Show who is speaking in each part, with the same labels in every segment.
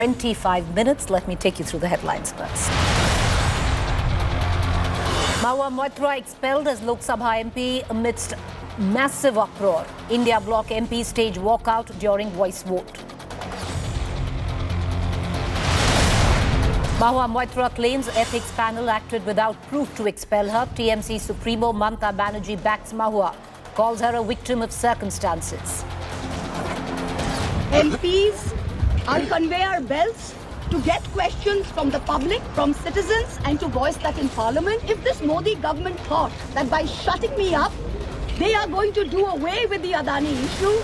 Speaker 1: 25 minutes. Let me take you through the headlines first. Mahua Moitra expelled as Lok Sabha MP amidst massive uproar. India bloc MP stage walkout during voice vote. Mahua Moitra claims ethics panel acted without proof to expel her. TMC Supremo Mamata Banerjee backs Mahua, calls her a victim of circumstances.
Speaker 2: MPs are conveyor belts to get questions from the public, from citizens, and to voice that in Parliament. If this Modi government thought that by shutting me up, they are going to do away with the Adani issue.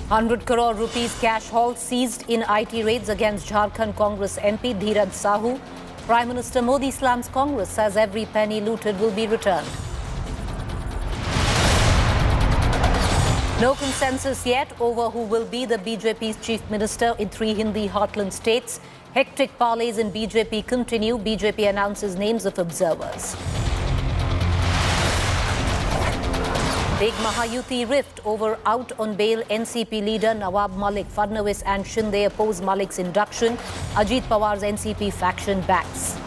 Speaker 1: 100 crore rupees cash haul seized in IT raids against Jharkhand Congress MP Dheeraj Sahu. Prime Minister Modi slams Congress, says every penny looted will be returned. No consensus yet over who will be the BJP's chief minister in 3 Hindi heartland states. Hectic parleys in BJP continue. BJP announces names of observers. Big Mahayuti rift over out on bail NCP leader Nawab Malik. Fadnavis and Shinde oppose Malik's induction. Ajit Pawar's NCP faction backs.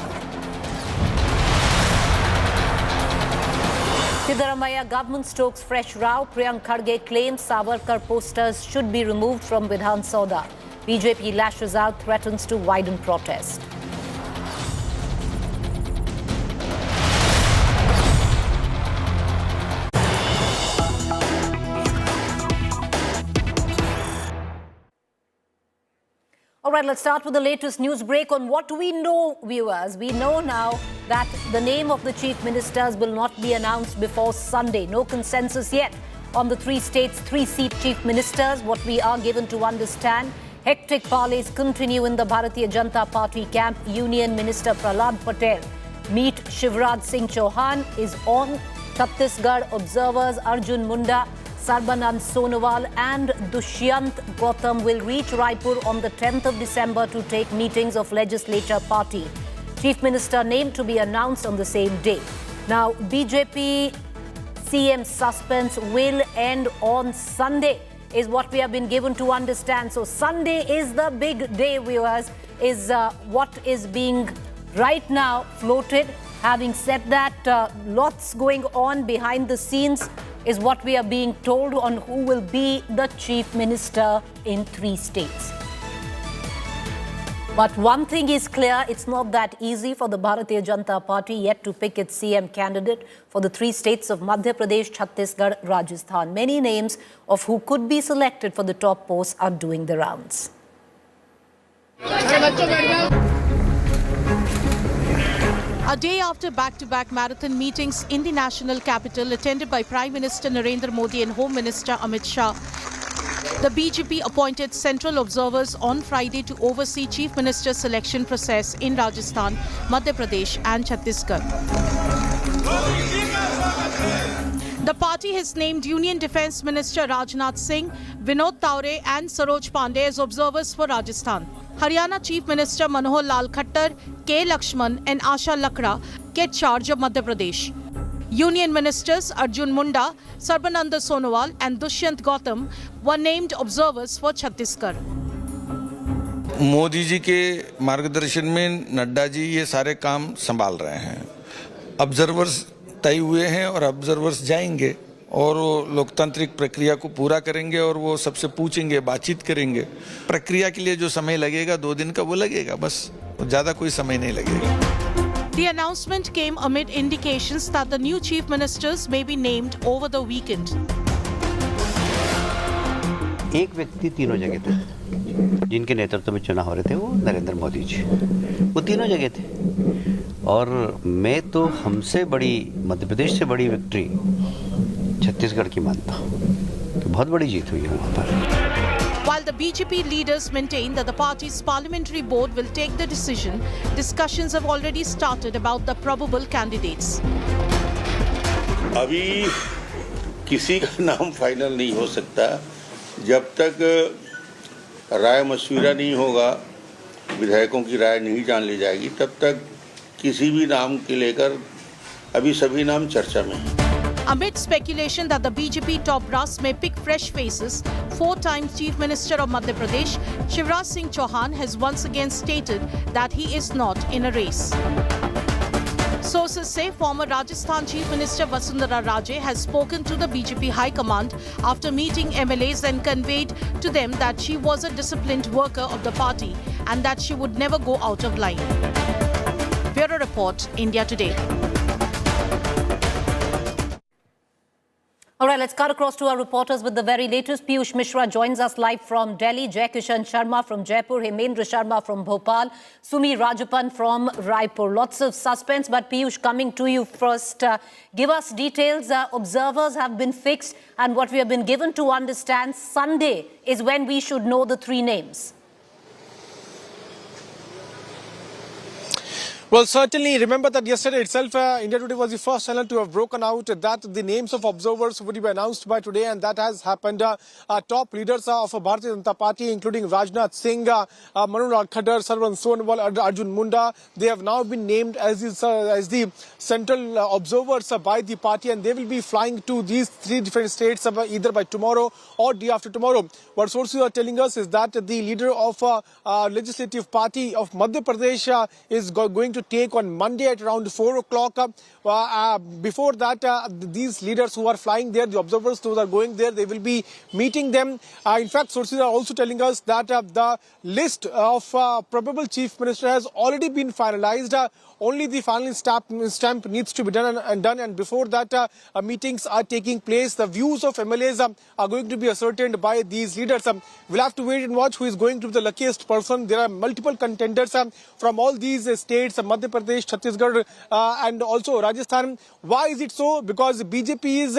Speaker 1: Siddaramaiah government stokes fresh row. Priyank Kharge claims Savarkar posters should be removed from Vidhan Sauda. BJP lashes out, threatens to widen protest. All right, let's start with the latest news break on what we know, viewers. We know now that the name of the chief ministers will not be announced before Sunday. No consensus yet on the 3 states, 3-seat chief ministers. What we are given to understand, hectic parleys continue in the Bharatiya Janata Party camp. Union Minister Prahlad Patel meet Shivraj Singh Chouhan is on. Chhattisgarh observers Arjun Munda, Sarbanand Sonowal and Dushyant Gautam will reach Raipur on the 10th of December to take meetings of legislature party. Chief Minister named to be announced on the same day. Now, BJP CM suspense will end on Sunday, is what we have been given to understand. So Sunday is the big day, viewers, is what is being right now floated. Having said that, lots going on behind the scenes is what we are being told on who will be the chief minister in 3 states. But one thing is clear, it's not that easy for the Bharatiya Janata Party yet to pick its CM candidate for the 3 states of Madhya Pradesh, Chhattisgarh, Rajasthan. Many names of who could be selected for the top posts are doing the rounds.
Speaker 3: A day after back-to-back marathon meetings in the national capital attended by Prime Minister Narendra Modi and Home Minister Amit Shah, the BJP appointed central observers on Friday to oversee Chief Minister selection process in Rajasthan, Madhya Pradesh and Chhattisgarh. The party has named Union Defence Minister Rajnath Singh, Vinod Taure and Saroj Pandey as observers for Rajasthan. Haryana Chief Minister Manohar Lal Khattar, K. Lakshman and Asha Lakra get charge of Madhya Pradesh. Union Ministers Arjun Munda, Sarbananda Sonowal and Dushyant Gautam were named observers for Chhattisgarh.
Speaker 4: Modi ji के मार्गदर्शन में नड्डा जी ये सारे काम संभाल रहे हैं. Observers तय हुए हैं और ऑब्जर्वर्स जाएंगे और वो लोकतांत्रिक प्रक्रिया को पूरा करेंगे और वो सबसे पूछेंगे, बातचीत करेंगे. प्रक्रिया के लिए जो समय लगेगा 2 दिन का वो लगेगा, बस ज़्यादा कोई समय नहीं लगेगा.
Speaker 3: The announcement came amid indications that the new chief ministers may be named over the weekend.
Speaker 5: एक व्यक्ति तीनों जगह थे, जिनके नेतृत्व में चुनाव हो रहे थे वो नरेंद्र मोदी जी, वो तीनों जगह थे. और मैं तो हमसे बड़ी, मध्य प्रदेश से बड़ी विक्ट्री छत्तीसगढ़ की मानता हूँ कि बहुत बड़ी जीत हुई है वहाँ पर.
Speaker 3: While the BJP leaders maintain that the party's parliamentary board will take the decision, discussions have already started about the probable candidates.
Speaker 6: अभी किसी का नाम फाइनल नहीं हो सकता जब तक राय मशविरा नहीं होगा, विधायकों की राय नहीं जान ली जाएगी, तब तक किसी भी नाम के लेकर अभी सभी नाम चर्चा में हैं.
Speaker 3: Amid speculation that the BJP top brass may pick fresh faces, four-time Chief Minister of Madhya Pradesh, Shivraj Singh Chouhan, has once again stated that he is not in a race. Sources say former Rajasthan Chief Minister Vasundhara Raje has spoken to the BJP High Command after meeting MLAs and conveyed to them that she was a disciplined worker of the party and that she would never go out of line. Bureau Report, India Today.
Speaker 1: All right, let's cut across to our reporters with the very latest. Piyush Mishra joins us live from Delhi. Jai Kishan Sharma from Jaipur. Hemendra Sharma from Bhopal. Sumi Rajapan from Raipur. Lots of suspense, but Piyush, coming to you first. Give us details. Observers have been fixed, and what we have been given to understand, Sunday is when we should know the three names.
Speaker 7: Well, certainly, remember that yesterday itself, India Today was the first channel to have broken out that the names of observers would be announced by today, and that has happened. Top leaders of Bharatiya Janata Party, including Rajnath Singh, Manu Khattar, Sarwan Sonowal, Arjun Munda, they have now been named as the central observers by the party, and they will be flying to these three different states either by tomorrow or day after tomorrow. What sources are telling us is that the leader of legislative party of Madhya Pradesh is going to take on Monday at around 4 o'clock. Before that, these leaders who are flying there, the observers who are going there, they will be meeting them. In fact, sources are also telling us that the list of probable chief minister has already been finalized. Only the final stamp needs to be done, and before that, meetings are taking place. The views of MLAs are going to be ascertained by these leaders. We'll have to wait and watch who is going to be the luckiest person. There are multiple contenders from all these states, Madhya Pradesh, Chhattisgarh, and also Rajasthan. Why is it so? Because BJP is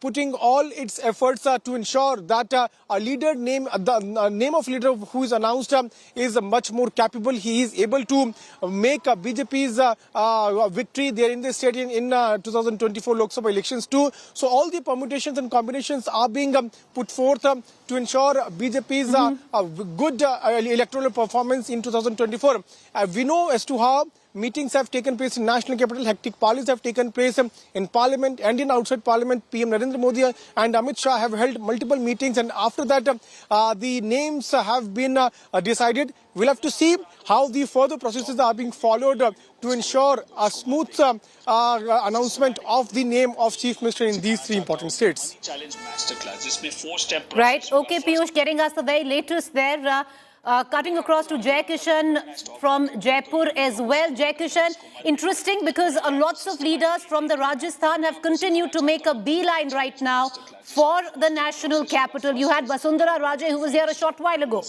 Speaker 7: putting all its efforts to ensure that a leader name, the name of leader who is announced is much more capable. He is able to make BJP's victory there in the state in 2024 Lok Sabha elections too. So all the permutations and combinations are being put forth to ensure BJP's good electoral performance in 2024. We know as to how meetings have taken place in national capital, hectic parleys have taken place in parliament and in outside parliament. PM Narendra Modi and Amit Shah have held multiple meetings, and after that the names have been decided. We'll have to see how the further processes are being followed to ensure a smooth announcement of the name of Chief Minister in these three important states.
Speaker 1: Right. Okay, Piyush, getting us the very latest there. Cutting across to Jai Kishan from Jaipur as well. Jai Kishan, interesting because lots of leaders from the Rajasthan have continued to make a beeline right now for the national capital. You had Vasundhara Raje, who was here a short while ago.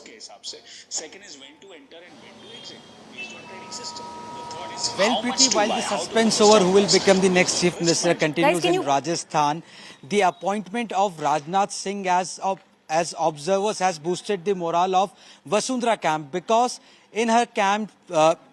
Speaker 8: Well, Preeti, while the suspense over who will become the next chief minister continues in Rajasthan, the appointment of Rajnath Singh as observers has boosted the morale of Vasundhara camp, because in her camp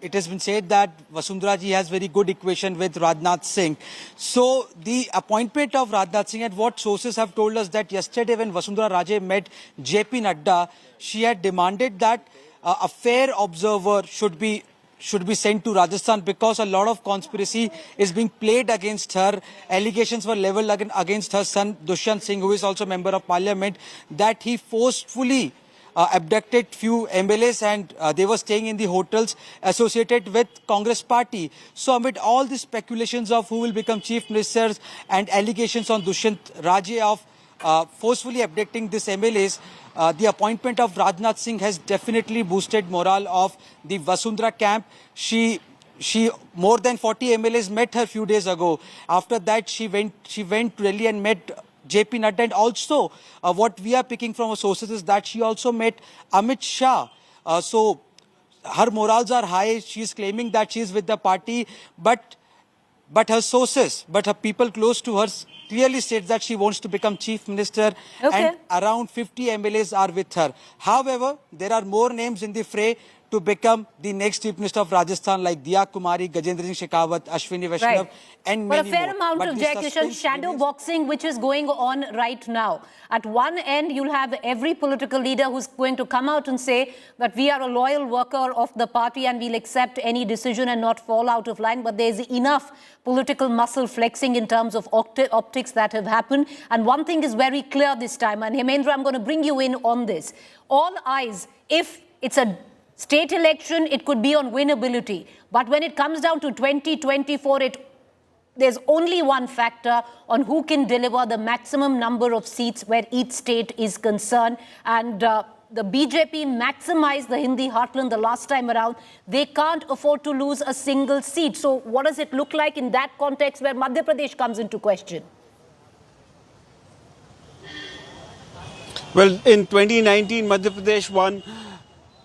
Speaker 8: it has been said that Vasundhara ji has very good equation with Rajnath Singh. So the appointment of Rajnath Singh, and what sources have told us that yesterday when Vasundhara Raje met JP Nadda, she had demanded that a fair observer should be sent to Rajasthan, because a lot of conspiracy is being played against her. Allegations were leveled against her son Dushyant Singh, who is also member of parliament, that he forcefully abducted few MLAs and they were staying in the hotels associated with Congress party. So amid all the speculations of who will become chief ministers and allegations on Dushyant Raje of forcefully abducting these MLAs, the appointment of Rajnath Singh has definitely boosted morale of the Vasundhara camp. She more than 40 MLAs met her few days ago. After that, she went to Delhi and met JP Nadda, and also what we are picking from our sources is that she also met Amit Shah. So her morals are high. She is claiming that she is with the party, but her sources, but her people close to her clearly states that she wants to become chief minister, and around 50 MLAs are with her. However, there are more names in the fray to become the next Chief Minister of Rajasthan, like Diya Kumari, Gajendra Singh Shekhawat, Ashwini Vaishnav, and
Speaker 1: but
Speaker 8: many
Speaker 1: a fair
Speaker 8: more.
Speaker 1: amount
Speaker 8: But
Speaker 1: of
Speaker 8: the
Speaker 1: Jai Kishan
Speaker 8: suspense
Speaker 1: shadow
Speaker 8: remains.
Speaker 1: boxing which is going on right now. At one end, you'll have every political leader who's going to come out and say that we are a loyal worker of the party and we'll accept any decision and not fall out of line. But there's enough political muscle flexing in terms of optics that have happened. And one thing is very clear this time, and Hemendra, I'm going to bring you in on this. All eyes, if it's a state election, it could be on winnability. But when it comes down to 2024, there's only one factor on who can deliver the maximum number of seats where each state is concerned. And the BJP maximized the Hindi heartland the last time around. They can't afford to lose a single seat. So what does it look like in that context where Madhya Pradesh comes into question?
Speaker 9: Well, in 2019, Madhya Pradesh won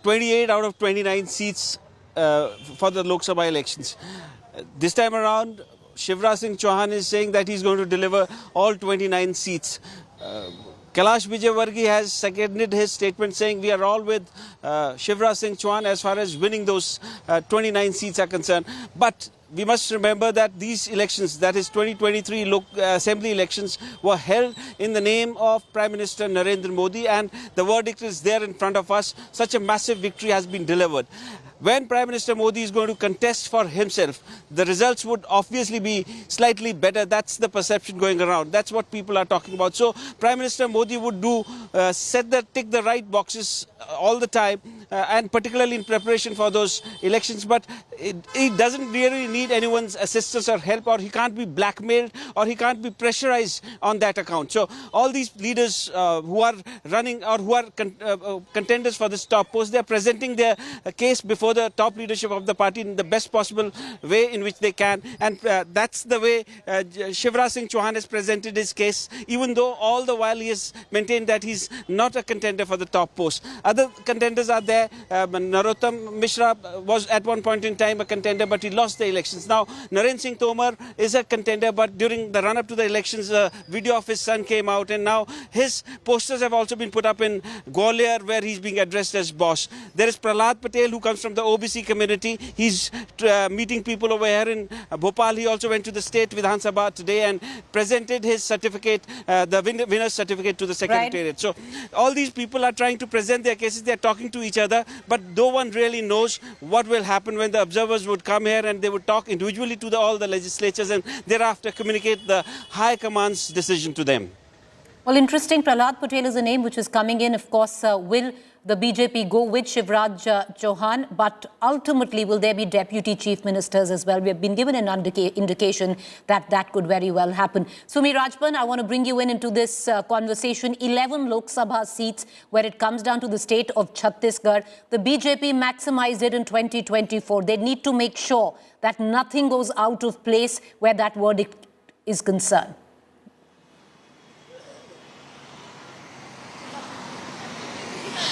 Speaker 9: 28 out of 29 seats for the Lok Sabha elections. This time around, Shivraj Singh Chouhan is saying that he's going to deliver all 29 seats. Kailash Vijayvargiya has seconded his statement saying we are all with Shivraj Singh Chouhan as far as winning those 29 seats are concerned. But we must remember that these elections, that is 2023 assembly elections, were held in the name of Prime Minister Narendra Modi, and the verdict is there in front of us. Such a massive victory has been delivered. When Prime Minister Modi is going to contest for himself, the results would obviously be slightly better. That's the perception going around. That's what people are talking about. So Prime Minister Modi would tick the right boxes all the time, and particularly in preparation for those elections. But he doesn't really need anyone's assistance or help, or he can't be blackmailed, or he can't be pressurized on that account. So all these leaders who are running or who are contenders for this top post, they are presenting their case before the top leadership of the party in the best possible way in which they can, and that's the way Shivraj Singh Chouhan has presented his case, even though all the while he has maintained that he's not a contender for the top post. Other contenders are there. Narottam Mishra was at one point in time a contender, but he lost the elections. Now Narendra Singh Tomar is a contender, but during the run-up to the elections, a video of his son came out, and now his posters have also been put up in Gwalior, where he's being addressed as boss. There is Prahlad Patel, who comes from the OBC community. He's meeting people over here in Bhopal. He also went to the state Vidhan Sabha today and presented his certificate, the winner's certificate, to the Secretariat. Right. So all these people are trying to present their cases. They're talking to each other, but no one really knows what will happen when the observers would come here and they would talk individually to all the legislatures and thereafter communicate the High Command's decision to them.
Speaker 1: Well, interesting. Prahlad Patel is a name which is coming in. Of course, will the BJP go with Shivraj Chouhan? But ultimately, will there be deputy chief ministers as well? We have been given an indication that that could very well happen. Sumi Rajpan, I want to bring you into this conversation. 11 Lok Sabha seats where it comes down to the state of Chhattisgarh. The BJP maximized it in 2024. They need to make sure that nothing goes out of place where that verdict is concerned.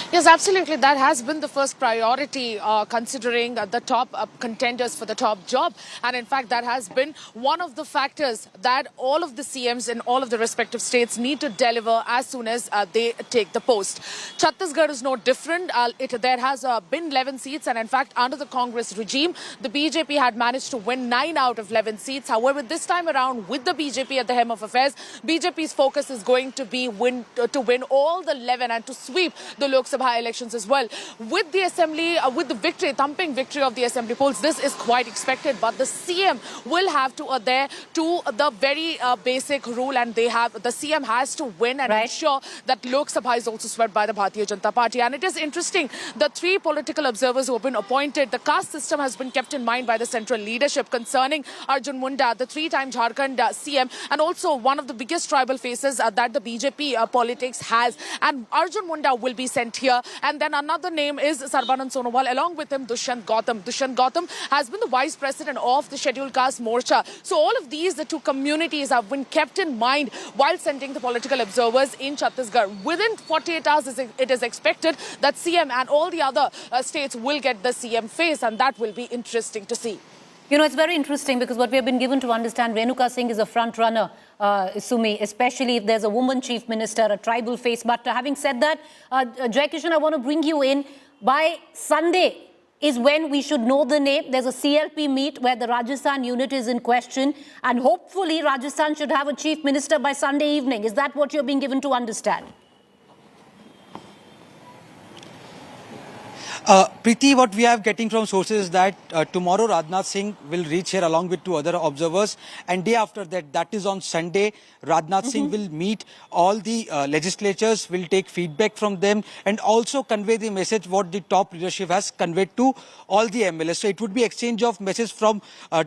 Speaker 10: Yes, absolutely. That has been the first priority, considering the top contenders for the top job. And in fact, that has been one of the factors that all of the CMs in all of the respective states need to deliver as soon as they take the post. Chhattisgarh is no different. There has been 11 seats. And in fact, under the Congress regime, the BJP had managed to win 9 out of 11 seats. However, this time around, with the BJP at the helm of affairs, BJP's focus is going to be to win all the 11 and to sweep the Lok Sabha elections as well. With the assembly, with the victory, thumping victory of the assembly polls, this is quite expected. But the CM will have to adhere to the very basic rule, and the CM has to win and ensure that Lok Sabha is also swept by the Bharatiya Janata Party. And it is interesting, the 3 political observers who have been appointed, the caste system has been kept in mind by the central leadership concerning Arjun Munda, the 3-time Jharkhand CM, and also one of the biggest tribal faces that the BJP politics has. And Arjun Munda will be sent here. And then another name is Sarbanand Sonowal, along with him Dushyant Gautam. Dushyant Gautam has been the vice president of the Scheduled Caste Morcha. So all of these, the 2 communities, have been kept in mind while sending the political observers in Chhattisgarh. Within 48 hours, it is expected that CM and all the other states will get the CM face, and that will be interesting to see.
Speaker 1: You know, it's very interesting because what we have been given to understand, Renuka Singh is a front runner, Sumi, especially if there's a woman chief minister, a tribal face. But having said that, Jai Kishan, I want to bring you in. By Sunday, is when we should know the name. There's a CLP meet where the Rajasthan unit is in question, and hopefully Rajasthan should have a chief minister by Sunday evening. Is that what you're being given to understand?
Speaker 8: Preeti, what we are getting from sources is that tomorrow Rajnath Singh will reach here along with 2 other observers, and day after that, that is on Sunday, Rajnath Singh will meet all the legislatures, will take feedback from them, and also convey the message what the top leadership has conveyed to all the MLAs. So it would be exchange of messages from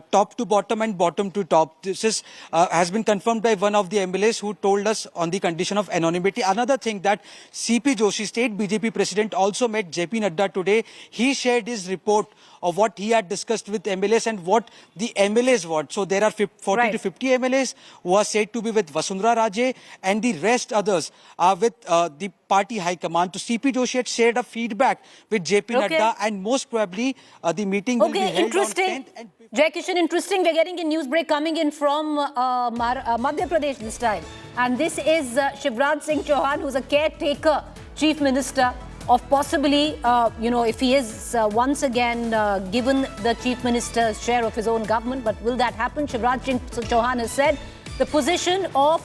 Speaker 8: top to bottom and bottom to top. This is has been confirmed by one of the MLAs who told us on the condition of anonymity. Another thing that CP Joshi, state BJP president, also met JP Nadda today. He shared his report of what he had discussed with MLAs and what the MLAs want. So there are 40 to 50 MLAs who are said to be with Vasundhara Raje, and the rest others are with the party high command. So CP Joshi had shared a feedback with JP Nadda, and most probably the meeting will be held
Speaker 1: interesting.
Speaker 8: on 10th. And
Speaker 1: Jai Kishan, interesting. We're getting a news break coming in from Madhya Pradesh this time. And this is Shivraj Singh Chouhan, who's a caretaker chief minister of possibly, if he is once again given the chief minister's share of his own government. But will that happen? Shivraj Singh Chouhan has said the position of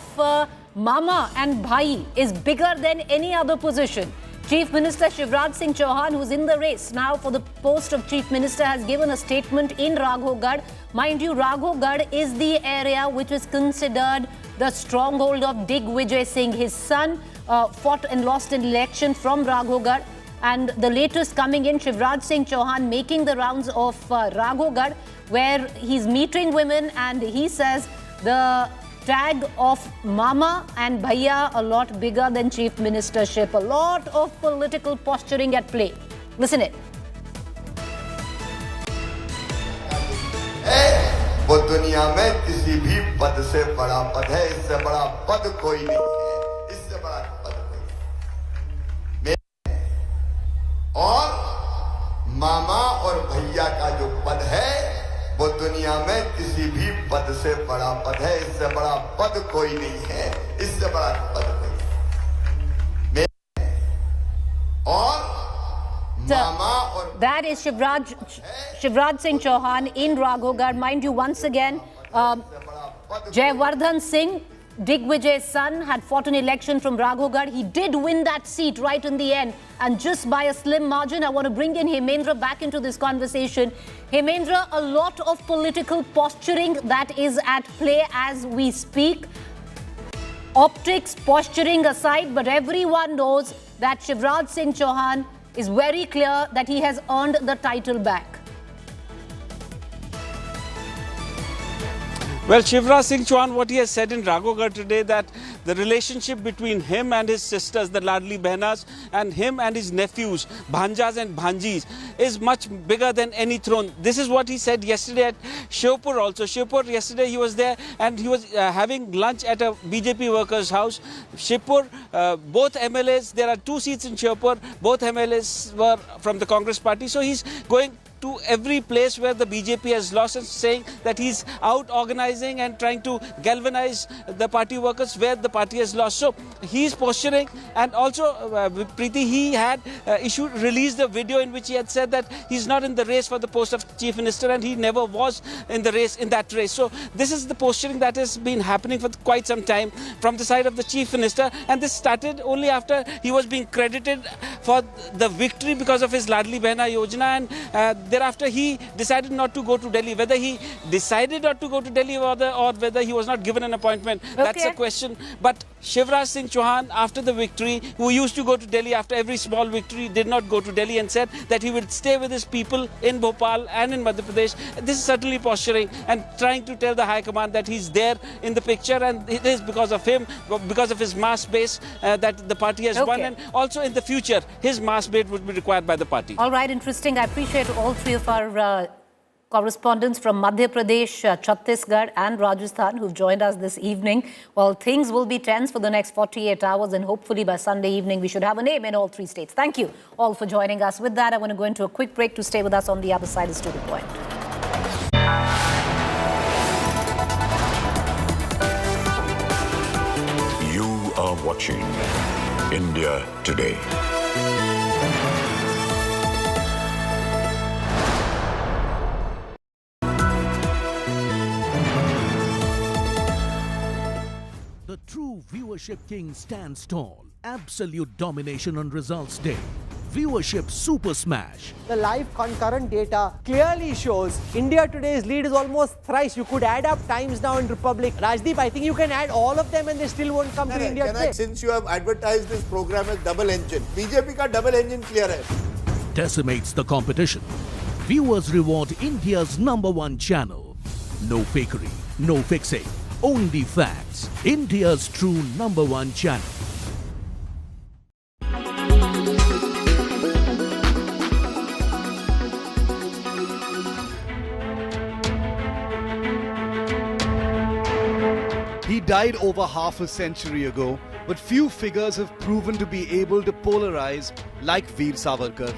Speaker 1: Mama and Bhai is bigger than any other position. Chief Minister Shivraj Singh Chouhan, who's in the race now for the post of Chief Minister, has given a statement in Raghovgarh. Mind you, Raghovgarh is the area which is considered the stronghold of Digvijay Singh. His son fought and lost an election from Raghovgarh. And the latest coming in, Shivraj Singh Chouhan making the rounds of Raghovgarh, where he's meeting women, and he says the tag of Mama and Bhaiya a lot bigger than chief ministership. A lot of political posturing at play. Listen it.
Speaker 11: वो दुनिया में किसी भी पद से बड़ा पद है, इससे बड़ा पद कोई नहीं है, इससे बड़ा पद कोई नहीं। और मामा और भैया का जो पद है, वो दुनिया में किसी भी पद से बड़ा पद है, इससे बड़ा पद कोई नहीं है, इससे बड़ा पद कोई नहीं। और
Speaker 1: that is Shivraj Singh Chouhan in Raghovgarh. Mind you, once again, Jayawardhan Singh, Digvijay's son, had fought an election from Raghovgarh. He did win that seat right in the end, and just by a slim margin. I want to bring in Hemendra back into this conversation. Hemendra, a lot of political posturing that is at play as we speak. Optics, posturing aside, but everyone knows that Shivraj Singh Chouhan is very clear that he has earned the title back.
Speaker 9: Well, Shivraj Singh Chouhan, what he has said in Raghovgarh today, that the relationship between him and his sisters, the Ladli Behnas, and him and his nephews, Bhanjas and Bhanjis, is much bigger than any throne. This is what he said yesterday at Shivpur also. Shivpur, yesterday he was there and he was having lunch at a BJP workers' house. Shivpur, both MLAs, there are 2 seats in Shivpur, both MLAs were from the Congress party. So he's going to every place where the BJP has lost and saying that he's out organizing and trying to galvanize the party workers where the party has lost. So he's posturing, and also Preeti, he had released a video in which he had said that he's not in the race for the post of chief minister and he never was in the race, in that race. So this is the posturing that has been happening for quite some time from the side of the chief minister, and this started only after he was being credited for the victory because of his Ladli Behna Yojana, and thereafter he decided not to go to Delhi. Whether he decided not to go to Delhi or whether he was not given an appointment, that's a question. But Shivraj Singh Chouhan, after the victory, who used to go to Delhi after every small victory, did not go to Delhi and said that he would stay with his people in Bhopal and in Madhya Pradesh. This is certainly posturing and trying to tell the High Command that he's there in the picture, and it is because of him, because of his mass base that the party has won, and also in the future his mass base would be required by the party.
Speaker 1: All right, interesting. I appreciate all three of our correspondents from Madhya Pradesh, Chhattisgarh and Rajasthan who've joined us this evening. Well, things will be tense for the next 48 hours, and hopefully by Sunday evening we should have a name in all 3 states. Thank you all for joining us. With that, I want to go into a quick break. To stay with us on the other side is To The Point.
Speaker 12: You are watching India Today.
Speaker 13: viewership king stands tall. Absolute domination on results day. Viewership super smash.
Speaker 14: The live concurrent data clearly shows India Today's lead is almost thrice. You could add up times now in Republic. Rajdeep, I think you can add all of them and they still won't come to India Today.
Speaker 15: Since you have advertised this program as double engine, BJP ka double engine clear hai.
Speaker 13: Decimates the competition. Viewers reward India's #1 channel. No fakery, no fixing, only facts. India's true #1 channel.
Speaker 16: He died over half a century ago, but few figures have proven to be able to polarize like Veer Savarkar.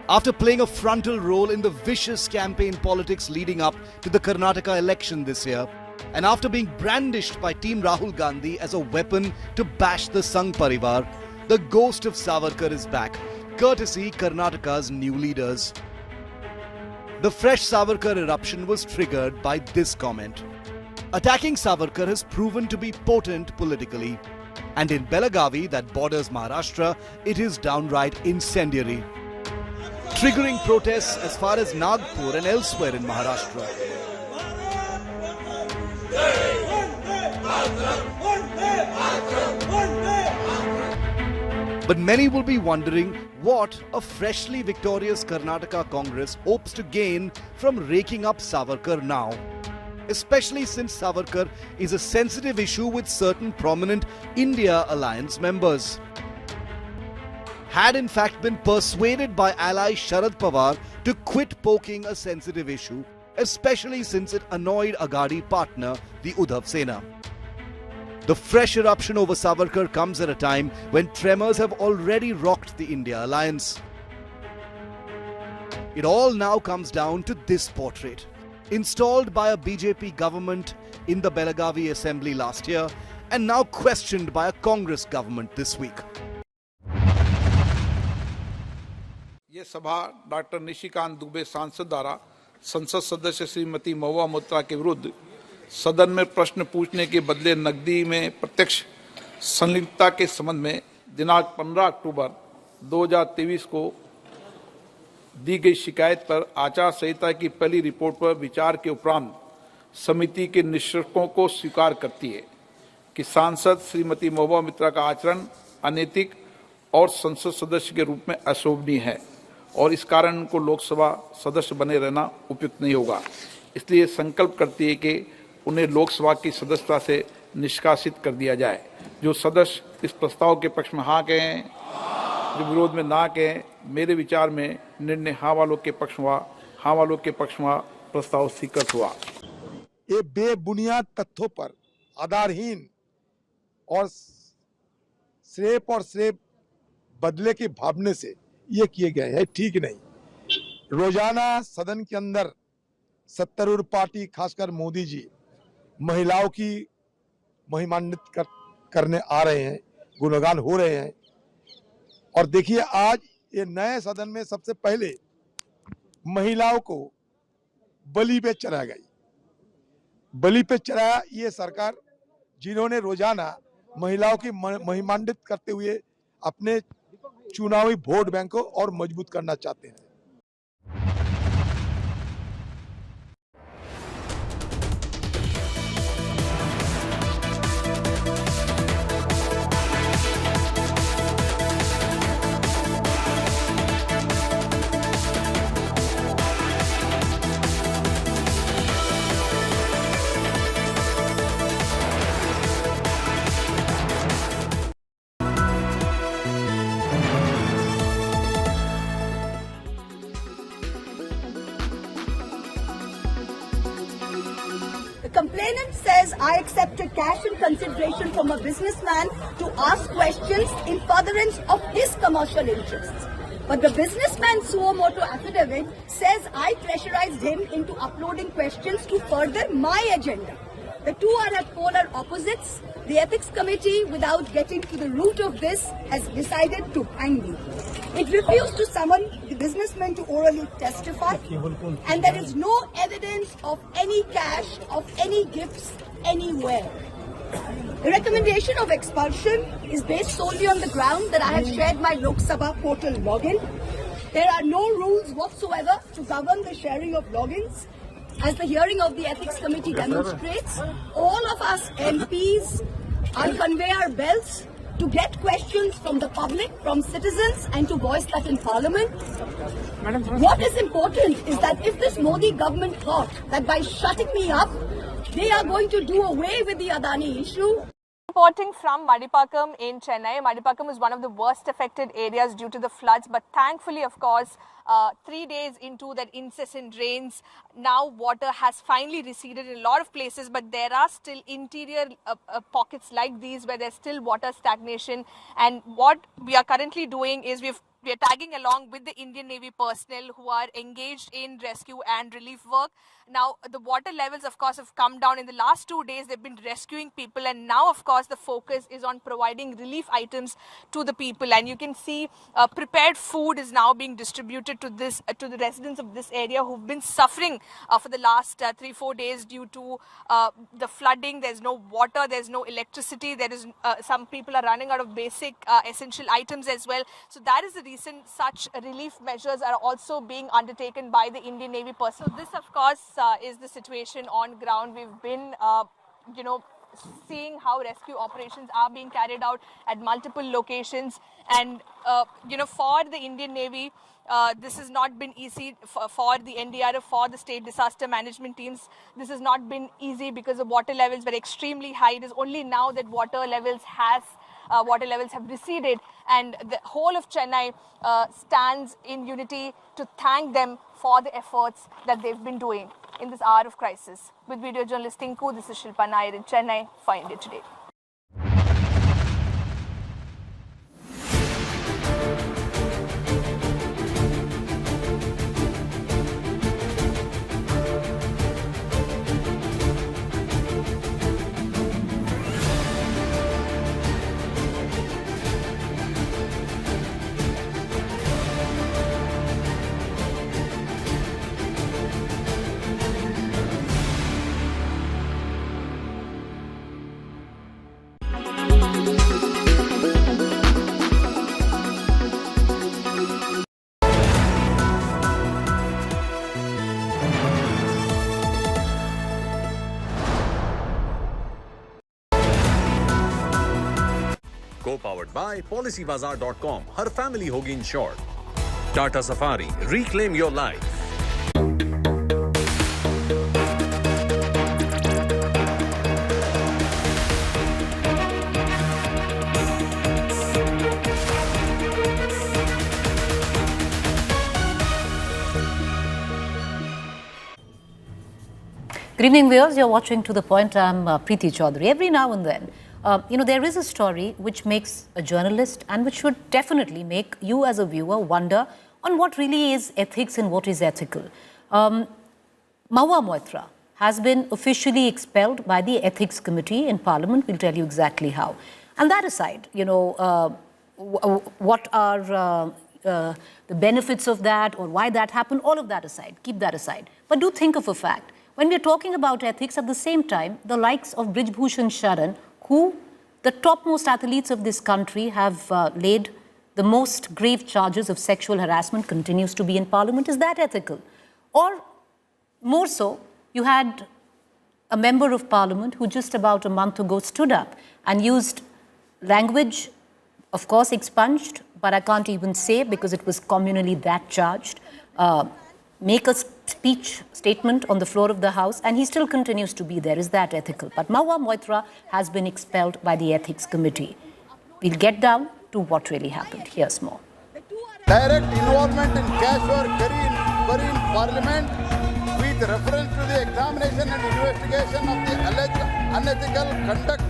Speaker 16: After playing a frontal role in the vicious campaign politics leading up to the Karnataka election this year, and after being brandished by Team Rahul Gandhi as a weapon to bash the Sangh Parivar, the ghost of Savarkar is back, courtesy Karnataka's new leaders. The fresh Savarkar eruption was triggered by this comment. Attacking Savarkar has proven to be potent politically. And in Belagavi, that borders Maharashtra, it is downright incendiary. Triggering protests as far as Nagpur and elsewhere in Maharashtra. But many will be wondering what a freshly victorious Karnataka Congress hopes to gain from raking up Savarkar now. Especially since Savarkar is a sensitive issue with certain prominent India alliance members. Had in fact been persuaded by ally Sharad Pawar to quit poking a sensitive issue, especially since it annoyed Aghadi partner, the Uddhav Sena. The fresh eruption over Savarkar comes at a time when tremors have already rocked the India alliance. It all now comes down to this portrait. Installed by a BJP government in the Belagavi assembly last year and now questioned by a Congress government this week.
Speaker 17: ये सभा doctor Nishikant Dubey सांसद द्वारा संसद सदस्य श्रीमती महुआ मोत्रा के विरुद्ध सदन में प्रश्न पूछने के बदले नकदी में प्रत्यक्ष संलिप्तता के संबंध में दिनांक 15 अक्टूबर 2023 को दी गई शिकायत पर आचार संहिता की पहली रिपोर्ट पर विचार के उपरांत समिति के निष्कर्षों को स्वीकार करती है कि सांसद श्रीमती महुआ मोइत्रा का आचरण अनैतिक और संसद सदस्य के रूप में अशोभनीय है और इस कारण उनको लोकसभा सदस्य बने रहना उपयुक्त नहीं होगा। इसलिए संकल्प करती है कि उन्हें लोकसभा की सदस्यता से निष्कासित कर दिया जाए। जो सदस्य इस प्रस्ताव के पक्ष में हाँ कहें, जो विरोध में ना कहें, मेरे विचार में निर्णय हाँ वालों के पक्ष हुआ, हाँ वालों के पक्ष हुआ, प्रस्ताव स्वीकृत हुआ।
Speaker 18: ये बेबुनियाद तथ्यों पर आधारहीन और स्रेप और स्रेप बदले के भावने से ये किए गए हैं, ठीक नहीं। रोजाना सदन के अंदर सत्तारूढ़ पार्टी खासकर मोदी जी महिलाओं की महिमान्वित करने आ रहे हैं, गुणगान हो रहे हैं। और देखिए आज ये नए सदन में सबसे पहले महिलाओं को बलि पे चढ़ाया गई। बलि पे चढ़ाया ये सरकार जिन्होंने रोजाना महिलाओं की महिमान्वित करते हुए अपने चुनावी वोट बैंक को और मजबूत करना चाहते हैं।
Speaker 2: Complainant says, I accepted cash in consideration from a businessman to ask questions in furtherance of his commercial interests. But the businessman suo motu affidavit says I pressurized him into uploading questions to further my agenda. The two are at polar opposites. The ethics committee, without getting to the root of this, has decided to hang me. It refused to summon the businessman to orally testify, and there is no evidence of any cash, of any gifts anywhere. The recommendation of expulsion is based solely on the ground that I have shared my Lok Sabha portal login. There are no rules whatsoever to govern the sharing of logins. As the hearing of the Ethics Committee demonstrates, all of us MPs are conveyor belts to get questions from the public, from citizens, and to voice that in Parliament. What is important is that if this Modi government thought that by shutting me up, they are going to do away with the Adani issue.
Speaker 19: Reporting from Madipakam in Chennai. Madipakam is one of the worst affected areas due to the floods, but thankfully, of course, 3 days into that incessant rains, now water has finally receded in a lot of places, but there are still interior pockets like these where there's still water stagnation. And what we are currently doing is we are tagging along with the Indian Navy personnel who are engaged in rescue and relief work. Now, the water levels, of course, have come down in the last 2 days. They've been rescuing people, and now, of course, the focus is on providing relief items to the people. And you can see prepared food is now being distributed to the residents of this area who've been suffering for the last 3-4 days due to the flooding. There's no water, there's no electricity. There is some people are running out of basic essential items as well. So that is the reason such relief measures are also being undertaken by the Indian Navy personnel. So this, of course, is the situation on ground. We've been, seeing how rescue operations are being carried out at multiple locations. And, for the Indian Navy, this has not been easy for the NDRF, for the state disaster management teams. This has not been easy because the water levels were extremely high. It is only now that water levels have receded, and the whole of Chennai stands in unity to thank them for the efforts that they've been doing in this hour of crisis. With video journalist Tinku, this is Shilpa Nair in Chennai for India Today.
Speaker 20: Co-powered by PolicyBazaar.com. हर family होगी insured. Tata safari, reclaim your life.
Speaker 1: Good evening, viewers. You're watching To The Point. I'm Preeti Chaudhary. Every now and then, there is a story which makes a journalist and which should definitely make you as a viewer wonder on what really is ethics and what is ethical. Mahua Moitra has been officially expelled by the Ethics Committee in Parliament. We'll tell you exactly how. And that aside, what are the benefits of that or why that happened, all of that aside, keep that aside. But do think of a fact. When we're talking about ethics, at the same time, the likes of Brij Bhushan Sharan, who the topmost athletes of this country have laid the most grave charges of sexual harassment, continues to be in Parliament. Is that ethical? Or more so, you had a member of Parliament who just about a month ago stood up and used language, of course expunged, but I can't even say because it was communally that charged, make a speech statement on the floor of the House, and he still continues to be there. Is that ethical? But Mahua Moitra has been expelled by the Ethics Committee. We'll get down to what really happened. Here's more.
Speaker 15: Direct involvement in cash or query in Parliament with reference to the examination and investigation of the alleged unethical conduct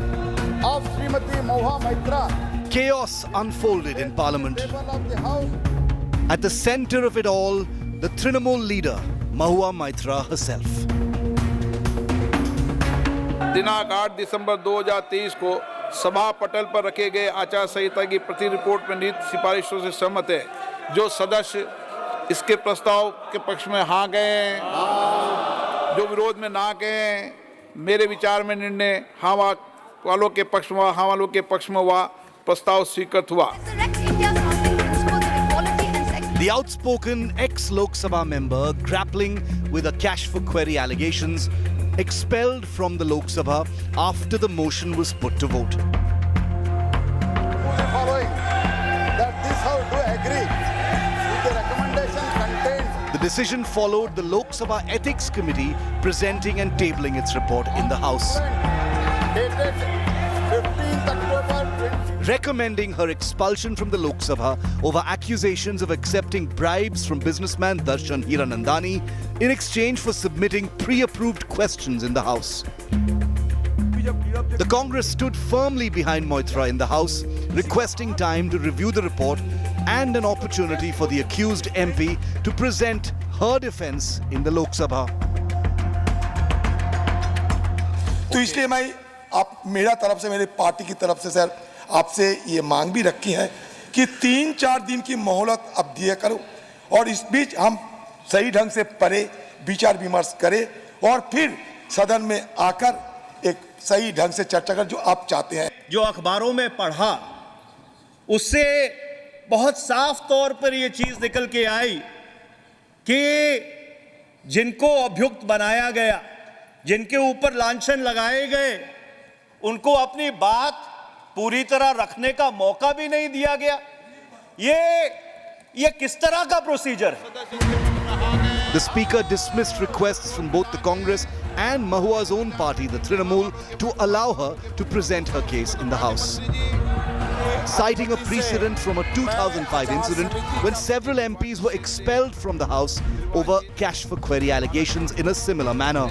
Speaker 15: of Srimati Mahua Moitra.
Speaker 16: Chaos unfolded in Parliament. At the center of it all, the Trinamool leader, Mahua Moitra herself.
Speaker 17: दिनांक 8 दिसंबर 2023 को सभा पटल पर रखे गए आचार संहिता की प्रति रिपोर्ट में निहित सिफारिशों से सहमत है. जो सदस्य इसके प्रस्ताव के पक्ष में हाँ गए, जो विरोध में ना गए, मेरे विचार में निर्णय हाँ वालों के पक्ष में, हाँ वालों के पक्ष में वह प्रस्ताव स्वीकृत हुआ।
Speaker 16: The outspoken ex-Lok Sabha member grappling with a cash for query allegations expelled from the Lok Sabha after the motion was put to vote.
Speaker 15: Following that this House do agree with the recommendation contained.
Speaker 16: The decision followed the Lok Sabha Ethics Committee presenting and tabling its report in the House,
Speaker 15: Dated 15th October 20.
Speaker 16: recommending her expulsion from the Lok Sabha over accusations of accepting bribes from businessman Darshan Hiranandani in exchange for submitting pre-approved questions in the House. The Congress stood firmly behind Moitra in the House, requesting time to review the report and an opportunity for the accused MP to present her defense in the Lok Sabha.
Speaker 18: तो इसलिए मैं आप मेरा तरफ से, मेरे party की तरफ से सर आपसे ये मांग भी रखी है कि 3-4 दिन की मोहलत अब दिया करो और इस बीच हम सही ढंग से पढ़े, विचार विमर्श करें और फिर सदन में आकर एक सही ढंग से चर्चा कर जो आप चाहते हैं।
Speaker 21: जो अखबारों में पढ़ा उससे बहुत साफ तौर पर यह चीज निकल के आई कि जिनको अभियुक्त बनाया गया, जिनके ऊपर लांछन लगाए गए, उनको अपनी बात पूरी तरह रखने का मौका भी नहीं दिया गया। ये किस तरह का प्रोसीजर है?
Speaker 16: The Speaker dismissed requests from both the Congress and Mahua's own party, the Trinamool, to allow her to present her case in the House, citing a precedent from a 2005 incident when several MPs were expelled from the House over cash for query allegations in a similar manner.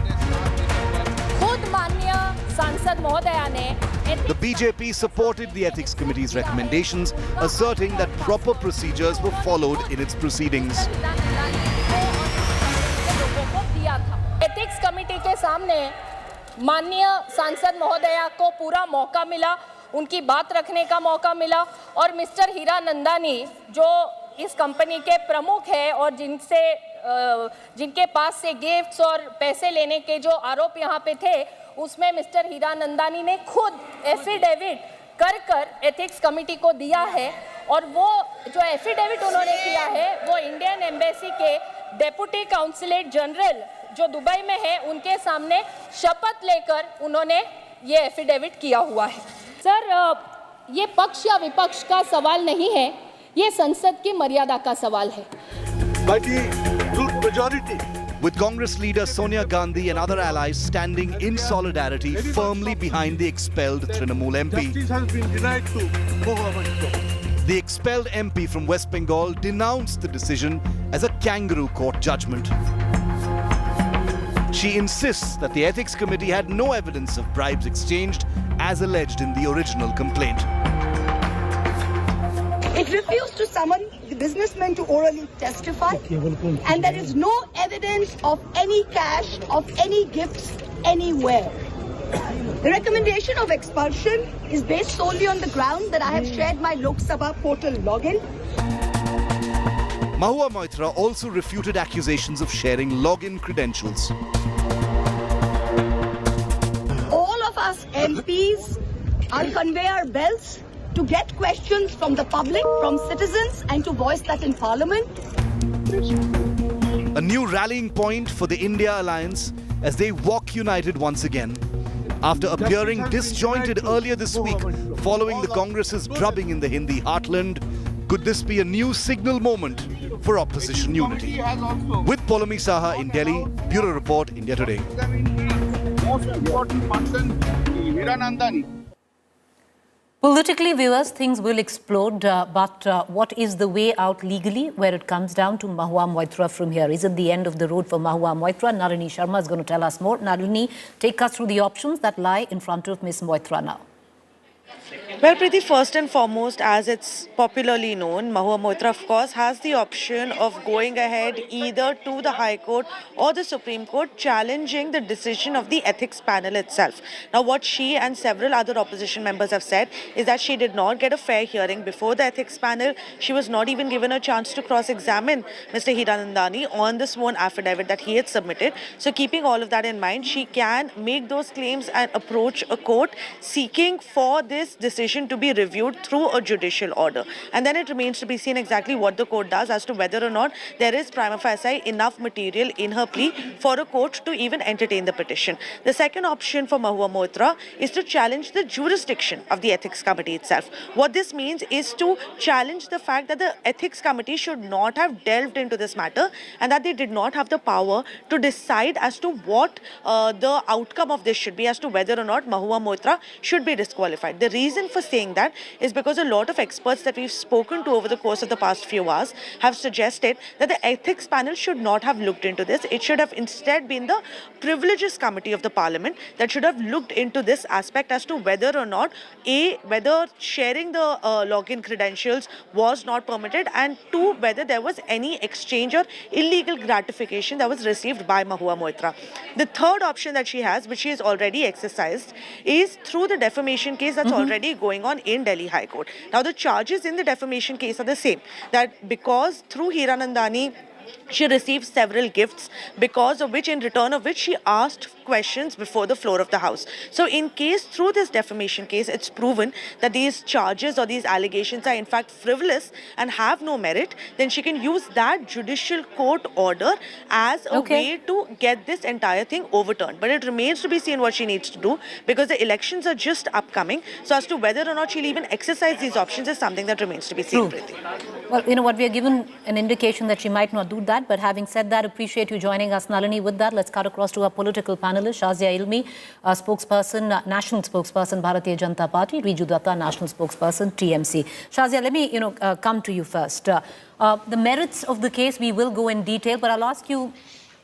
Speaker 16: The BJP supported the Ethics Committee's recommendations, asserting that proper procedures were followed in its proceedings.
Speaker 22: Ethics committee के सामने माननीय सांसद महोदया को पूरा मौका मिला, उनकी बात रखने का मौका मिला और मिस्टर हीरा नंदानी जो इस कंपनी के प्रमुख हैं और जिनके पास से गिफ्ट्स और पैसे लेने के जो आरोप यहाँ पे थे, उसमें मिस्टर हीरा नंदानी ने खुद एफिडेविट कर एथिक्स कमेटी को दिया है और वो जो एफिडेविट उन्होंने किया है वो इंडियन एम्बेसी के डेप्यूटी काउंसलेट जनरल जो दुबई में है उनके सामने शपथ लेकर उन्होंने ये एफिडेविट किया हुआ है। सर, ये पक्ष या विपक्ष का सवाल नहीं है, ये संसद की मर्यादा का सवाल है।
Speaker 16: With Congress leader Sonia Gandhi and other allies standing in solidarity firmly behind the expelled Trinamool MP. The expelled MP from West Bengal denounced the decision as a kangaroo court judgment. She insists that the Ethics Committee had no evidence of bribes exchanged as alleged in the original complaint.
Speaker 2: It refused to summon the businessmen to orally testify, and there is no evidence of any cash, of any gifts anywhere. The recommendation of expulsion is based solely on the ground that I have shared my Lok Sabha portal login.
Speaker 16: Mahua Moitra also refuted accusations of sharing login credentials.
Speaker 2: All of us MPs are conveyor belts to get questions from the public, from citizens, and to voice that in Parliament.
Speaker 16: A new rallying point for the India alliance as they walk united once again. After appearing disjointed earlier this week following the Congress's drubbing in the Hindi heartland, could this be a new signal moment for opposition unity? With Polami Saha in Delhi, Bureau Report, India Today.
Speaker 15: Most important person, Hiranandani.
Speaker 1: Politically, viewers, things will explode, but what is the way out legally where it comes down to Mahua Moitra from here? Is it the end of the road for Mahua Moitra? Nalini Sharma is going to tell us more. Nalini, take us through the options that lie in front of Ms. Moitra now.
Speaker 4: Well, Preeti, first and foremost, as it's popularly known, Mahua Moitra, of course, has the option of going ahead either to the High Court or the Supreme Court, challenging the decision of the ethics panel itself. Now, what she and several other opposition members have said is that she did not get a fair hearing before the ethics panel. She was not even given a chance to cross-examine Mr. Hiranandani on the sworn affidavit that he had submitted. So, keeping all of that in mind, she can make those claims and approach a court seeking for this decision to be reviewed through a judicial order. And then it remains to be seen exactly what the court does as to whether or not there is prima facie enough material in her plea for a court to even entertain the petition. The second option for Mahua Moitra is to challenge the jurisdiction of the ethics committee itself. What this means is to challenge the fact that the ethics committee should not have delved into this matter and that they did not have the power to decide as to what the outcome of this should be, as to whether or not Mahua Moitra should be disqualified. The reason for saying that is because a lot of experts that we've spoken to over the course of the past few hours have suggested that the ethics panel should not have looked into this. It should have instead been the privileges committee of the parliament that should have looked into this aspect as to whether or not whether sharing the login credentials was not permitted, and two, whether there was any exchange or illegal gratification that was received by Mahua Moitra. The third option that she has, which she has already exercised, is through the defamation case that's already going on in Delhi High Court. Now, the charges in the defamation case are the same, that because through Hiranandani, she received several gifts, because of which, in return of which, she asked questions before the floor of the House. So in case through this defamation case, it's proven that these charges or these allegations are in fact frivolous and have no merit, then she can use that judicial court order as a way to get this entire thing overturned. But it remains to be seen what she needs to do, because the elections are just upcoming. So as to whether or not she'll even exercise these options is something that remains to be seen.
Speaker 1: Well, you know what, we are given an indication that she might not do that, but having said that, appreciate you joining us, Nalini. With that, let's cut across to our political panelist, Shazia Ilmi, spokesperson, national spokesperson, Bharatiya Janata Party, Riju Datta, national spokesperson, TMC. Shazia, let me, come to you first. The merits of the case, we will go in detail, but I'll ask you,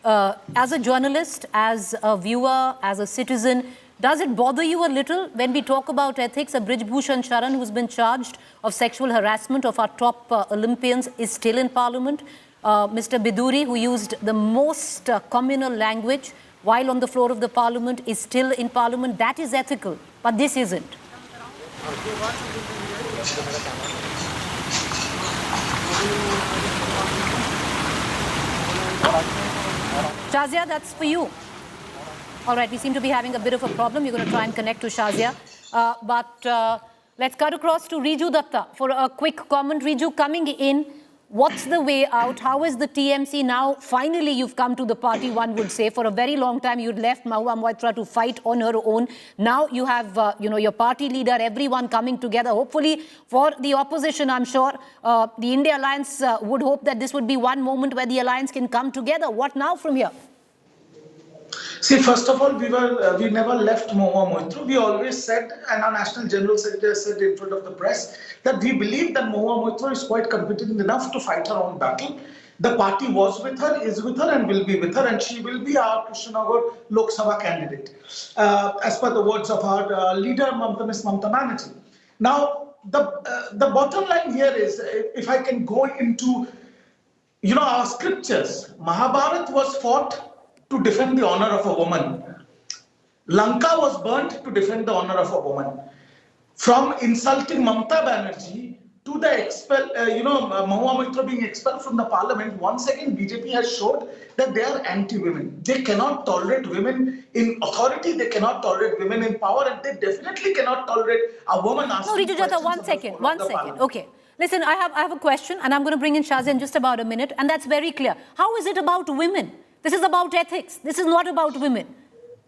Speaker 1: as a journalist, as a viewer, as a citizen, does it bother you a little when we talk about ethics? A Brij Bhushan Sharan, who's been charged of sexual harassment of our top Olympians, is still in Parliament. Mr. Biduri, who used the most communal language while on the floor of the Parliament, is still in Parliament. That is ethical, but this isn't. Shazia, that's for you. All right, we seem to be having a bit of a problem. You're going to try and connect to Shazia. But let's cut across to Riju Datta for a quick comment. Riju, coming in, what's the way out? How is the TMC now? Finally, you've come to the party, one would say. For a very long time, you'd left Mahua Moitra to fight on her own. Now you have, your party leader, everyone coming together. Hopefully, for the opposition, I'm sure, the India Alliance would hope that this would be one moment where the alliance can come together. What now from here?
Speaker 5: See, first of all, we never left Mahua Moitra. We always said, and our National General Secretary said in front of the press, that we believe that Mahua Moitra is quite competent enough to fight her own battle. The party was with her, is with her, and will be with her, and she will be our Krishnanagar Lok Sabha candidate, as per the words of our leader, Ms. Mamata Banerjee. Now, the bottom line here is, if I can go into, our scriptures, Mahabharata was fought to defend the honor of a woman. Lanka was burnt to defend the honor of a woman. From insulting Mamata Banerjee to the Mahua Moitra being expelled from the parliament, once again BJP has showed that they are anti-women. They cannot tolerate women in authority, they cannot tolerate women in power, and they definitely cannot tolerate a woman asking
Speaker 1: Riju Datta, one second. Okay. Listen, I have a question, and I'm going to bring in Shazia in just about a minute, and that's very clear. How is it about women? This is about ethics. This is not about women.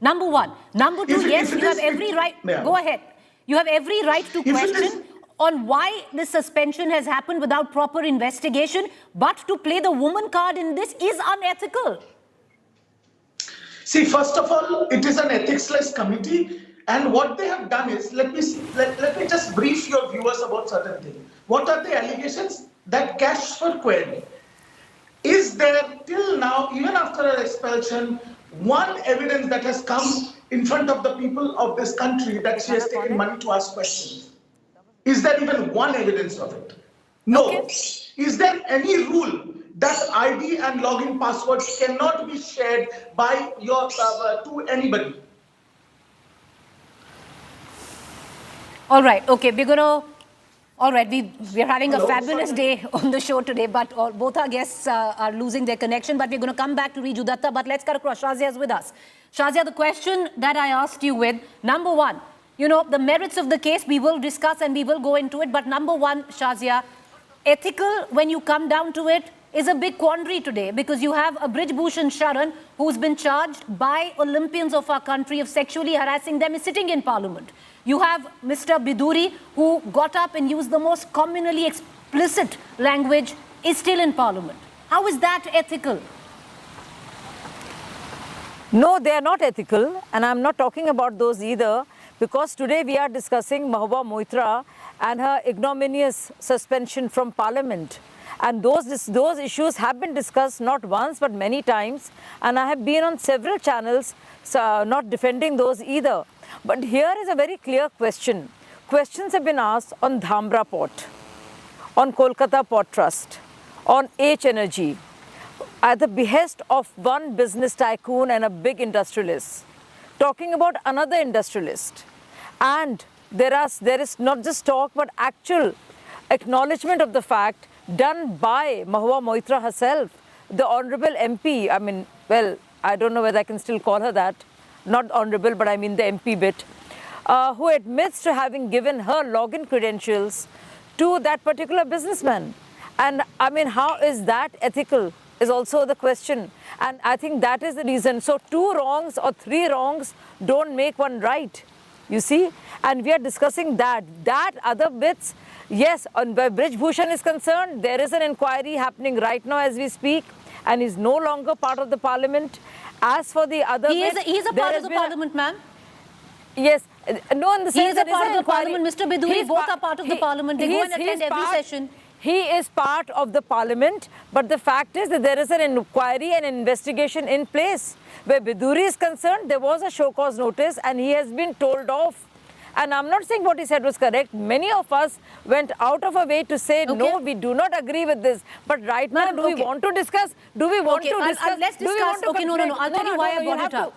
Speaker 1: Number one. Number two, yes, you have every right. Go ahead. You have every right to question on why this suspension has happened without proper investigation, but to play the woman card in this is unethical.
Speaker 5: See, first of all, it is an ethics-less committee, and what they have done is, let me just brief your viewers about certain things. What are the allegations? That cash for query. Is there till now, even after her expulsion, one evidence that has come in front of the people of this country that she has taken money to ask questions? Is there even one evidence of it? No.
Speaker 1: Okay.
Speaker 5: Is there any rule that ID and login passwords cannot be shared by your to anybody?
Speaker 1: All right. Okay. All right. We're having a fabulous day on the show today, but both our guests are losing their connection. But we're going to come back to Riju Datta. But let's cut across. Shazia is with us. Shazia, the question that I asked you with, number one, you know, the merits of the case we will discuss and we will go into it. But number one, Shazia, ethical, when you come down to it, is a big quandary today because you have a Brij Bhushan Sharan who's been charged by Olympians of our country of sexually harassing them is sitting in parliament. You have Mr. Biduri who got up and used the most communally explicit language is still in parliament. How is that ethical?
Speaker 3: No, they are not ethical, and I'm not talking about those either, because today we are discussing Mahua Moitra and her ignominious suspension from parliament. And those issues have been discussed not once but many times, and I have been on several channels not defending those either. But here is a very clear question. Questions have been asked on Dhambra Port, on Kolkata Port Trust, on H Energy, at the behest of one business tycoon and a big industrialist, talking about another industrialist. And there is not just talk but actual acknowledgement of the fact done by Mahua Moitra herself, the Honorable MP, I mean, well, I don't know whether I can still call her that, not honorable, but I mean the MP bit, who admits to having given her login credentials to that particular businessman. And I mean, how is that ethical is also the question. And I think that is the reason. So 2 wrongs or 3 wrongs don't make one right, you see. And we are discussing that. That other bits, yes, on where Brij Bhushan is concerned, there is an inquiry happening right now as we speak, and is no longer part of the parliament. As for the other
Speaker 1: he is a part of the parliament, ma'am.
Speaker 3: Yes, no, in the sense
Speaker 1: he is a part of the parliament. Mr. Biduri, both are part of the parliament. They go and attend every session.
Speaker 3: He is part of the parliament, but the fact is that there is an inquiry and investigation in place. Where Biduri is concerned, there was a show cause notice and he has been told off. And I'm not saying what he said was correct. Many of us went out of our way to say, no, we do not agree with this. But right now, do we want to discuss? Do we want to discuss?
Speaker 1: Let's discuss. Okay, no. I'll tell you why I brought it up.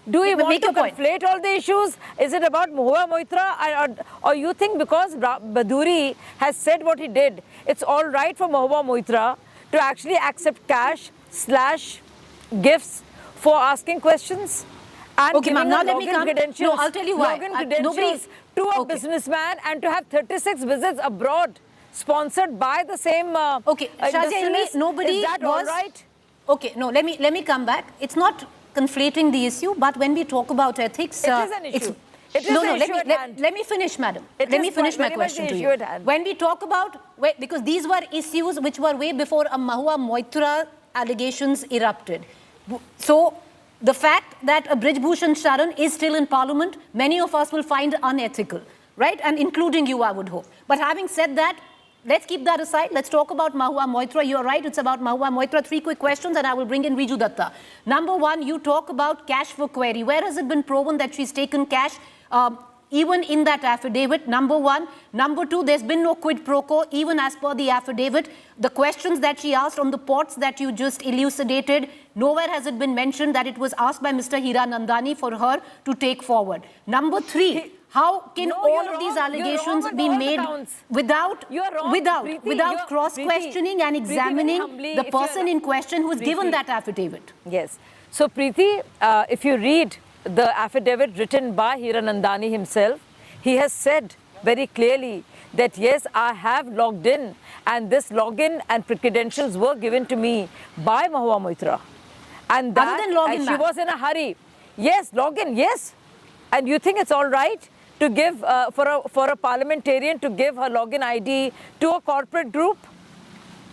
Speaker 3: Do we want to conflate all the issues? Is it about Mahua Moitra? Or you think because Biduri has said what he did, it's all right for Mahua Moitra to actually accept cash / gifts for asking questions? And
Speaker 1: okay, ma'am, now let me come. No, I'll tell you why.
Speaker 3: Login credentials to a businessman and to have 36 visits abroad sponsored by the same
Speaker 1: okay, Shazia, nobody
Speaker 3: is that
Speaker 1: was
Speaker 3: all right?
Speaker 1: Okay, no, let me come back. It's not conflating the issue, but when we talk about ethics,
Speaker 3: it is an issue.
Speaker 1: Let me finish, madam. Let me finish my question to you. When we talk about, because these were issues which were way before Mahua Moitra allegations erupted. So the fact that a Brij Bhushan Sharan is still in parliament, many of us will find unethical, right? And including you, I would hope. But having said that, let's keep that aside. Let's talk about Mahua Moitra. You're right, it's about Mahua Moitra. 3 quick questions and I will bring in Riju Datta. Number one, you talk about cash for query. Where has it been proven that she's taken cash? Even in that affidavit, number one. Number two, there's been no quid pro quo, even as per the affidavit. The questions that she asked on the ports that you just elucidated, nowhere has it been mentioned that it was asked by Mr. Hiranandani for her to take forward. Number three, how can all of these allegations be made without cross-questioning and examining the person in question who has given that affidavit?
Speaker 3: Yes. So, Preeti, if you read the affidavit written by Hiranandani himself, he has said very clearly that yes, I have logged in and this login and credentials were given to me by Mahua Moitra. And that,
Speaker 1: other than login,
Speaker 3: she was in a hurry. Yes, login, yes. And you think it's all right to give, for a parliamentarian to give her login ID to a corporate group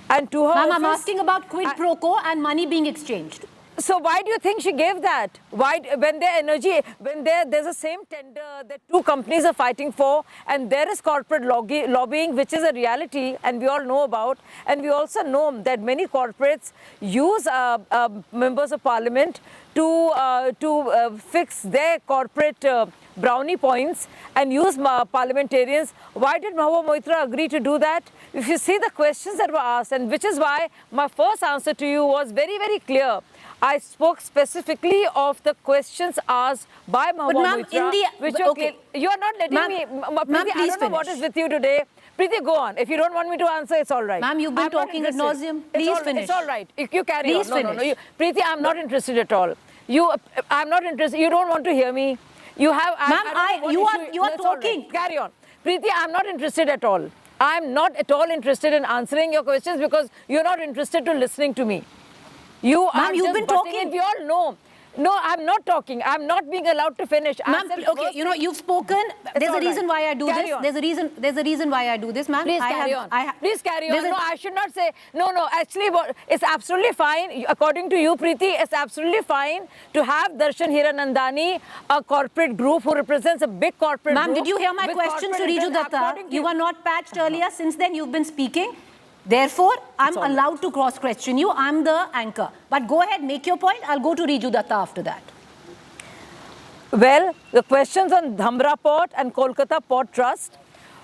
Speaker 3: and to her
Speaker 1: Ma'am, I'm asking about quid pro quo and money being exchanged.
Speaker 3: So why do you think she gave that? Why, when there's the same tender that two companies are fighting for, and there is corporate lobbying, which is a reality, and we all know about, and we also know that many corporates use members of parliament to fix their corporate brownie points and use parliamentarians. Why did Mahua Moitra agree to do that? If you see the questions that were asked, and which is why my first answer to you was very, very clear. I spoke specifically of the questions asked by Mahua Moitra, you are not letting me. Preeti, I don't know what is with you today. Preeti, go on. If you don't want me to answer, it's all right.
Speaker 1: Ma'am, you've been talking ad nauseum. Please finish.
Speaker 3: It's all right. You carry
Speaker 1: on.
Speaker 3: No. Preeti, I'm not interested at all. I'm not interested. You don't want to hear me. You have.
Speaker 1: Ma'am, you are talking.
Speaker 3: Right. Carry on. Preeti, I'm not interested at all. I'm not at all interested in answering your questions because you're not interested to listening to me. Ma'am, you've been talking. We all know. No, I'm not talking. I'm not being allowed to finish.
Speaker 1: Ma'am, okay, you've spoken. There's a reason why I do this. There's a reason why I do this, ma'am.
Speaker 3: Please carry on. Please carry on. No, I should not say. No. Actually, it's absolutely fine. According to you, Preeti, it's absolutely fine to have Darshan Hiranandani, a corporate group who represents a big corporate group.
Speaker 1: Ma'am, did you hear my question to Riju Datta? You were not patched earlier. Since then, you've been speaking. Therefore, I'm allowed to cross-question you. I'm the anchor. But go ahead, make your point. I'll go to Riju Datta after that.
Speaker 3: Well, the questions on Dhamra Port and Kolkata Port Trust,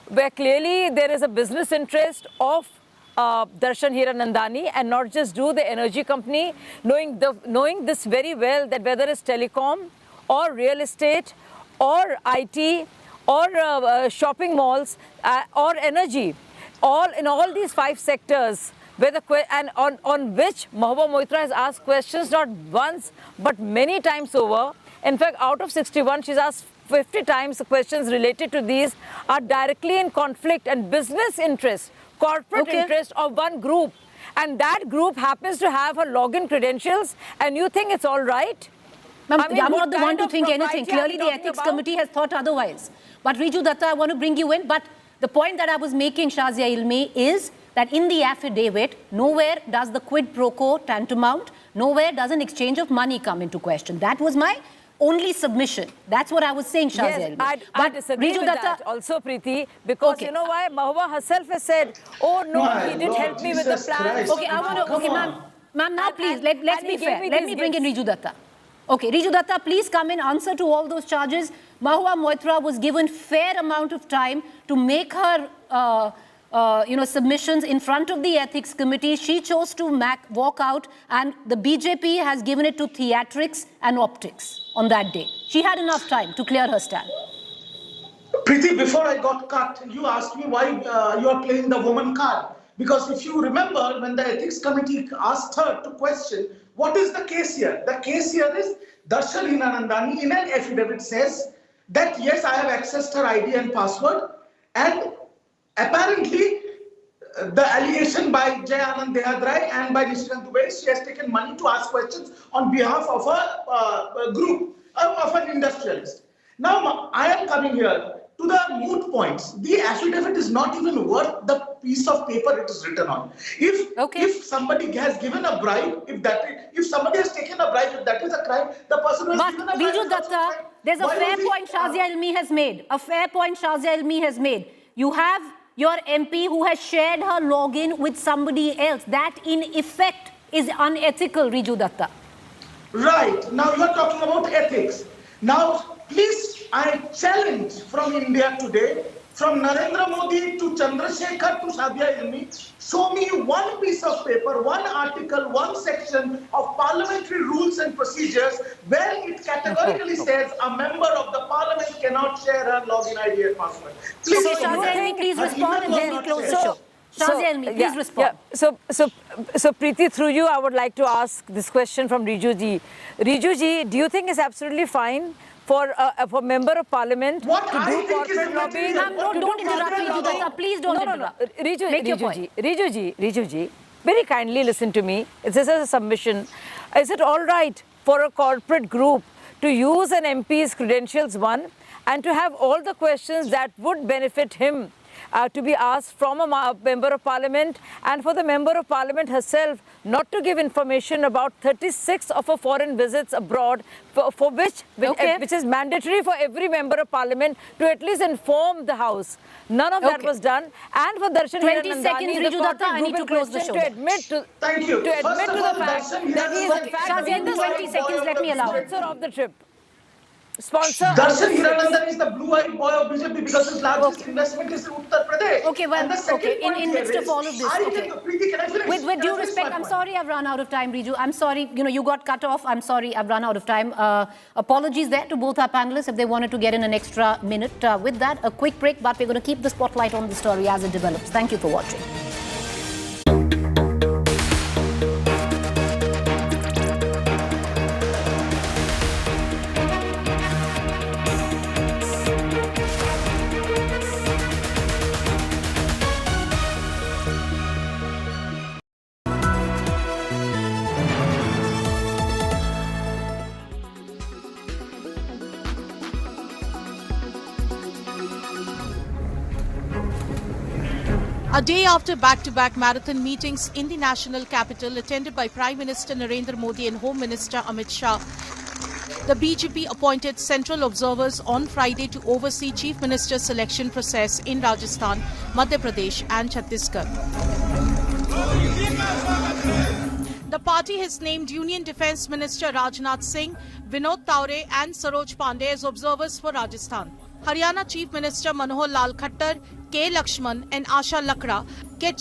Speaker 3: where clearly there is a business interest of Darshan Hiranandani and not just do the energy company, knowing this very well, that whether it's telecom or real estate or IT or shopping malls or energy, in all these 5 sectors, on which Mahua Moitra has asked questions not once but many times over. In fact, out of 61, she's asked 50 times the questions related to these are directly in conflict and business interest, corporate interest of one group. And that group happens to have her login credentials, and you think it's all right?
Speaker 1: Ma'am, I'm not the one to think anything. Clearly, the ethics committee has thought otherwise. But Riju Datta, I want to bring you in. But the point that I was making, Shazia Ilmi, is that in the affidavit, nowhere does the quid pro quo tantamount, nowhere does an exchange of money come into question. That was my only submission. That's what I was saying, Shazia Ilmi.
Speaker 3: I disagree with that also, Preeti, because you know why? Mahua herself has said, oh no, he didn't help me with the plan.
Speaker 1: Okay, I want to, ma'am, now please, let's be fair. Let me bring in Riju Datta. Okay, Riju Datta, please come in, answer to all those charges. Mahua Moitra was given fair amount of time to make her, submissions in front of the ethics committee. She chose to walk out, and the BJP has given it to theatrics and optics on that day. She had enough time to clear her stand.
Speaker 5: Preeti, before I got cut, you asked me why you are playing the woman card. Because if you remember, when the ethics committee asked her to question, what is the case here? The case here is Darshan Hiranandani in an affidavit says that yes, I have accessed her ID and password, and apparently the allegation by Jai Anand Dehadrai and by Nishikant Dubey, she has taken money to ask questions on behalf of a group, of an industrialist. Now I am coming here to the moot points. The affidavit is not even worth the piece of paper it is written on. If somebody has given a bribe, if somebody has taken a bribe, if that is a crime, the person who has given a bribe.
Speaker 1: Riju Datta, there's a fair point Shazia Ilmi has made. A fair point Shazia Ilmi has made. You have your MP who has shared her login with somebody else. That in effect is unethical, Riju Datta.
Speaker 5: Right. Now you are talking about ethics. Now, please, I challenge from India today, from Narendra Modi to Chandrasekhar to Shazia Ilmi, show me one piece of paper, one article, one section of parliamentary rules and procedures where it categorically says a member of the parliament cannot share her login ID and password. Please,
Speaker 1: Shazia Ilmi, please respond and then we close the show. Shazia Ilmi, please respond.
Speaker 3: So Preeti, through you, I would like to ask this question from Riju ji. Riju ji, do you think it's absolutely fine for a member of parliament to do corporate lobbying?
Speaker 1: Don't interrupt Riju Datta. Please don't interrupt.
Speaker 3: Riju ji, very kindly listen to me. This is a submission. Is it all right for a corporate group to use an MP's credentials, and to have all the questions that would benefit him to be asked from a member of parliament, and for the member of parliament herself not to give information about 36 of her foreign visits abroad, for which is mandatory for every member of parliament to at least inform the House. None of that was done. And for Darshan
Speaker 1: 20 seconds, Riju Datta, I need to close the show.
Speaker 3: To admit to the fact that he is in fact
Speaker 1: in the 20 seconds, let me allow
Speaker 3: sponsor of the trip. Sponsor.
Speaker 5: Darshan Hiranandan is the blue-eyed boy of BJP because his largest investment is in Uttar Pradesh.
Speaker 1: Okay, well, in midst of all of this,
Speaker 5: Preeti, can I finish?
Speaker 1: With due respect, I'm sorry I've run out of time, Riju. I'm sorry, you got cut off. I'm sorry I've run out of time. Apologies there to both our panelists if they wanted to get in an extra minute. With that, a quick break, but we're going to keep the spotlight on the story as it develops. Thank you for watching.
Speaker 6: A day after back-to-back marathon meetings in the national capital attended by Prime Minister Narendra Modi and Home Minister Amit Shah, the BJP appointed central observers on Friday to oversee Chief Minister's selection process in Rajasthan, Madhya Pradesh and Chhattisgarh. The party has named Union Defence Minister Rajnath Singh, Vinod Taure and Saroj Pandey as observers for Rajasthan. Haryana Chief Minister Manohar Lal Khattar, K. Lakshman and Asha Lakra get